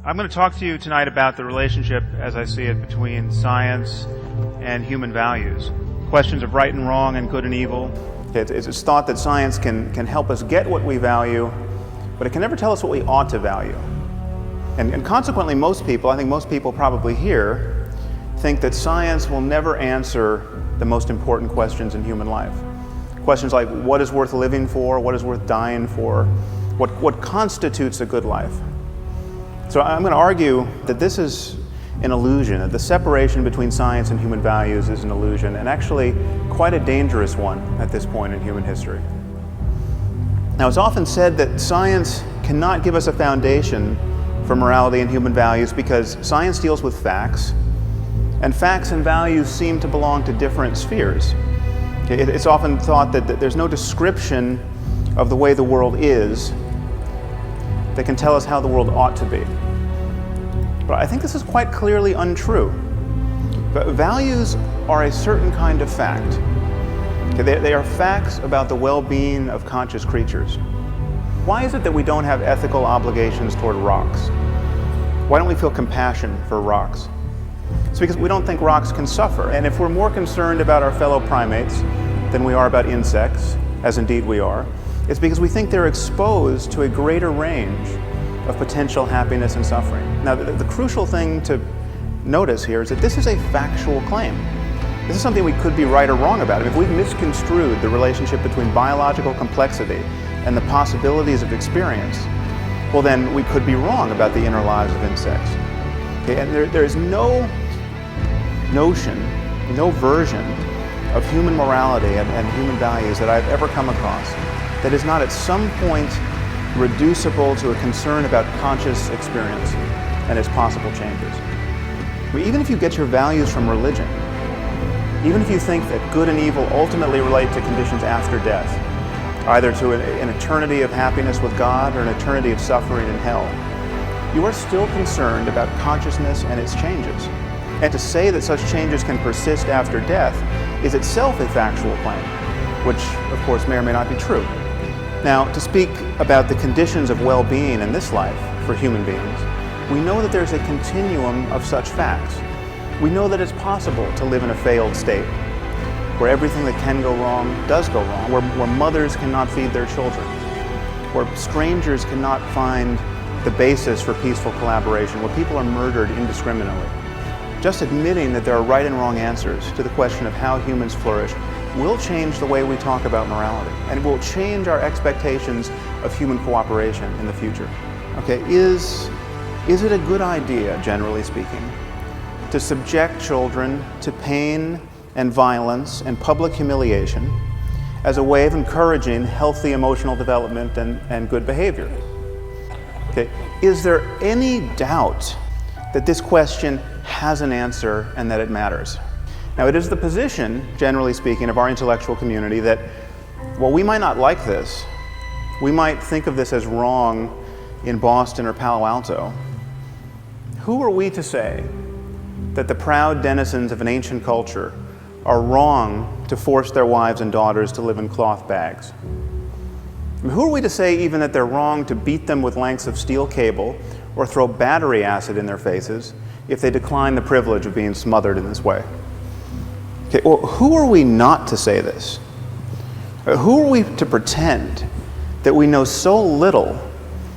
I'm going to talk to you tonight about the relationship, as I see it, between science and human values. Questions of right and wrong and good and evil. It's thought that science can help us get what we value, but it can never tell us what we ought to value. And consequently, most people, I think most people probably here, think that science will never answer the most important questions in human life. Questions like, what is worth living for? What is worth dying for? What constitutes a good life? So I'm going to argue that this is an illusion, that the separation between science and human values is an illusion, and actually quite a dangerous one at this point in human history. Now, it's often said that science cannot give us a foundation for morality and human values because science deals with facts, and facts and values seem to belong to different spheres. It's often thought that there's no description of the way the world is that can tell us how the world ought to be. But I think this is quite clearly untrue. But values are a certain kind of fact. They are facts about the well-being of conscious creatures. Why is it that we don't have ethical obligations toward rocks? Why don't we feel compassion for rocks? It's because we don't think rocks can suffer. And if we're more concerned about our fellow primates than we are about insects, as indeed we are, it's because we think they're exposed to a greater range of potential happiness and suffering. Now, the crucial thing to notice here is that this is a factual claim. This is something we could be right or wrong about. If we've misconstrued the relationship between biological complexity and the possibilities of experience, well then we could be wrong about the inner lives of insects. Okay? And there is no notion, no version of human morality and human values that I've ever come across that is not at some point reducible to a concern about conscious experience and its possible changes. Even if you get your values from religion, even if you think that good and evil ultimately relate to conditions after death, either to an eternity of happiness with God or an eternity of suffering in hell, you are still concerned about consciousness and its changes. And to say that such changes can persist after death is itself a factual claim, which of course may or may not be true. Now, to speak about the conditions of well-being in this life for human beings, we know that there's a continuum of such facts. We know that it's possible to live in a failed state, where everything that can go wrong does go wrong, where mothers cannot feed their children, where strangers cannot find the basis for peaceful collaboration, where people are murdered indiscriminately. Just admitting that there are right and wrong answers to the question of how humans flourish will change the way we talk about morality, and it will change our expectations of human cooperation in the future. Okay, is it a good idea, generally speaking, to subject children to pain and violence and public humiliation as a way of encouraging healthy emotional development and good behavior? Okay, is there any doubt that this question has an answer and that it matters? Now, it is the position, generally speaking, of our intellectual community that, while we might not like this, we might think of this as wrong in Boston or Palo Alto, who are we to say that the proud denizens of an ancient culture are wrong to force their wives and daughters to live in cloth bags? I mean, who are we to say even that they're wrong to beat them with lengths of steel cable or throw battery acid in their faces if they decline the privilege of being smothered in this way? Okay, well, who are we not to say this? Who are we to pretend that we know so little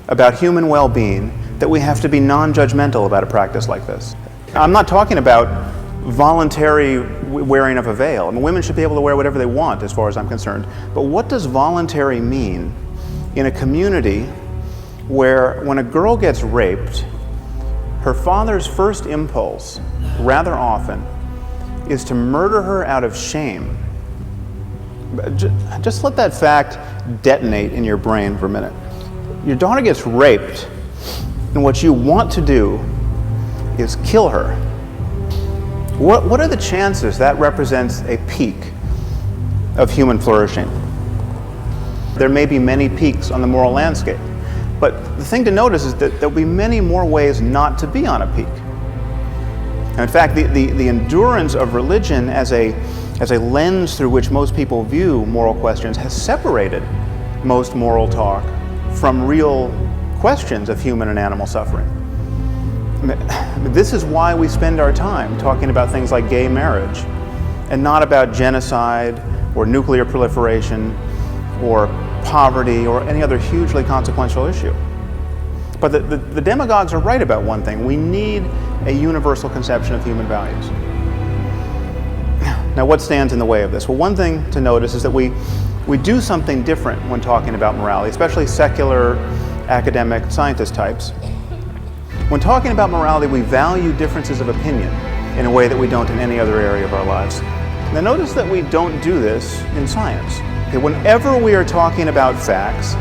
about human well-being that we have to be non-judgmental about a practice like this? I'm not talking about voluntary wearing of a veil. I mean, women should be able to wear whatever they want as far as I'm concerned. But what does voluntary mean in a community where when a girl gets raped, her father's first impulse, rather often, is to murder her out of shame? Just let that fact detonate in your brain for a minute. Your daughter gets raped, and what you want to do is kill her. What are the chances that represents a peak of human flourishing? There may be many peaks on the moral landscape, but the thing to notice is that there'll be many more ways not to be on a peak. And in fact, the endurance of religion as a lens through which most people view moral questions has separated most moral talk from real questions of human and animal suffering. This is why we spend our time talking about things like gay marriage and not about genocide or nuclear proliferation or poverty or any other hugely consequential issue. But the demagogues are right about one thing. We need a universal conception of human values. Now, what stands in the way of this? Well, one thing to notice is that we do something different when talking about morality, especially secular, academic, scientist types. When talking about morality, we value differences of opinion in a way that we don't in any other area of our lives. Now, notice that we don't do this in science. Okay, whenever we are talking about facts,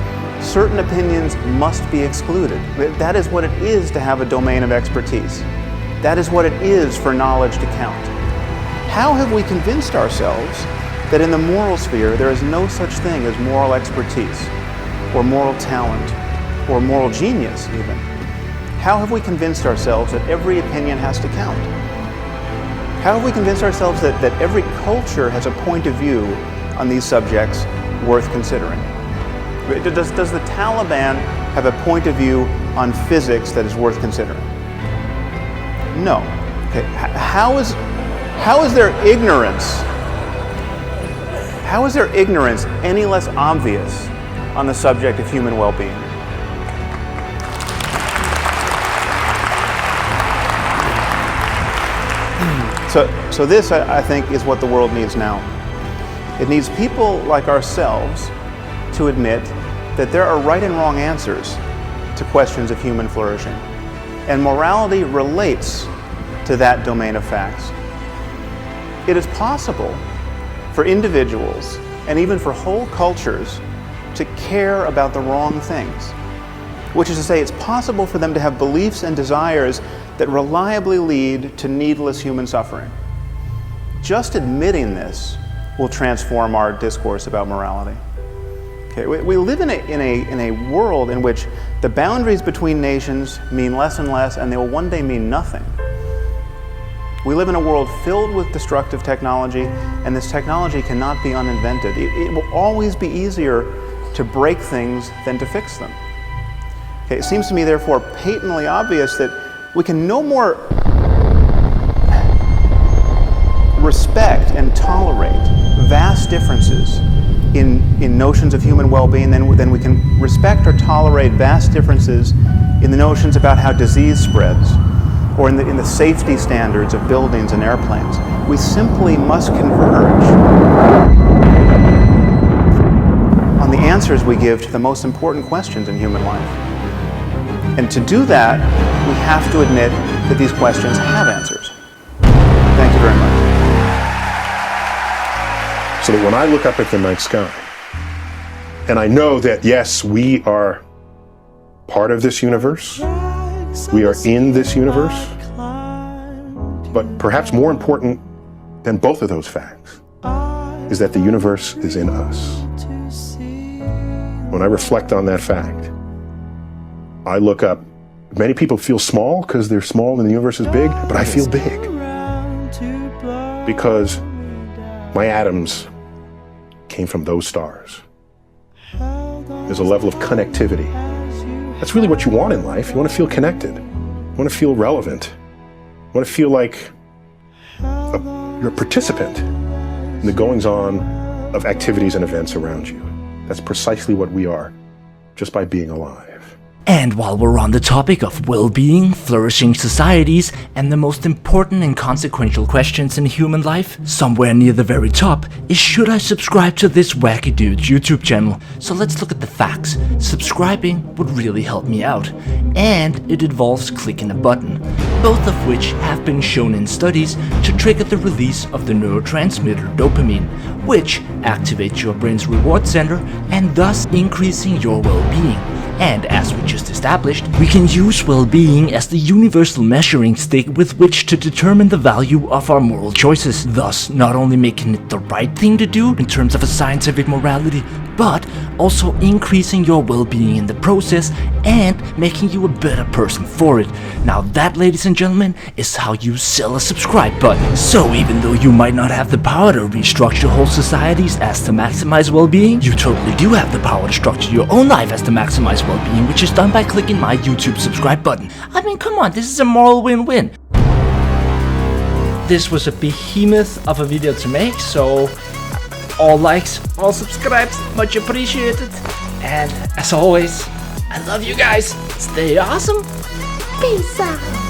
certain opinions must be excluded. That is what it is to have a domain of expertise. That is what it is for knowledge to count. How have we convinced ourselves that in the moral sphere there is no such thing as moral expertise, or moral talent, or moral genius even? How have we convinced ourselves that every opinion has to count? How have we convinced ourselves that every culture has a point of view on these subjects worth considering? Does the Taliban have a point of view on physics that is worth considering? No. Okay. How is their ignorance? How is their ignorance any less obvious on the subject of human well-being? So this, I think, is what the world needs now. It needs people like ourselves to admit that there are right and wrong answers to questions of human flourishing. And morality relates to that domain of facts. It is possible for individuals, and even for whole cultures, to care about the wrong things. Which is to say, it's possible for them to have beliefs and desires that reliably lead to needless human suffering. Just admitting this will transform our discourse about morality. Okay, we live in a world in which the boundaries between nations mean less and less, and they will one day mean nothing. We live in a world filled with destructive technology, and this technology cannot be uninvented. It will always be easier to break things than to fix them. Okay, it seems to me, therefore, patently obvious that we can no more respect and tolerate vast differences in notions of human well-being than we can respect or tolerate vast differences in the notions about how disease spreads or in the safety standards of buildings and airplanes. We simply must converge on the answers we give to the most important questions in human life. And to do that, we have to admit that these questions have answers. Thank you very much. So that when I look up at the night sky, and I know that, yes, we are part of this universe, we are in this universe, but perhaps more important than both of those facts is that the universe is in us. When I reflect on that fact, I look up. Many people feel small because they're small and the universe is big, but I feel big because my atoms came from those stars. There's a level of connectivity. That's really what you want in life. You want to feel connected. You want to feel relevant. You want to feel like you're a participant in the goings-on of activities and events around you. That's precisely what we are, just by being alive. And while we're on the topic of well-being, flourishing societies, and the most important and consequential questions in human life, somewhere near the very top is should I subscribe to this wacky dude's YouTube channel? So let's look at the facts. Subscribing would really help me out, and it involves clicking a button, both of which have been shown in studies to trigger the release of the neurotransmitter dopamine, which activates your brain's reward center and thus increasing your well-being. And as we just established, we can use well-being as the universal measuring stick with which to determine the value of our moral choices, thus not only making it the right thing to do in terms of a scientific morality, but also increasing your well-being in the process and making you a better person for it. Now that, ladies and gentlemen, is how you sell a subscribe button. So even though you might not have the power to restructure whole societies as to maximize well-being, you totally do have the power to structure your own life as to maximize well-being, which is done by clicking my YouTube subscribe button. I mean, come on, this is a moral win-win. This was a behemoth of a video to make, so all likes, all subscribes, much appreciated. And as always, I love you guys. Stay awesome. Peace out.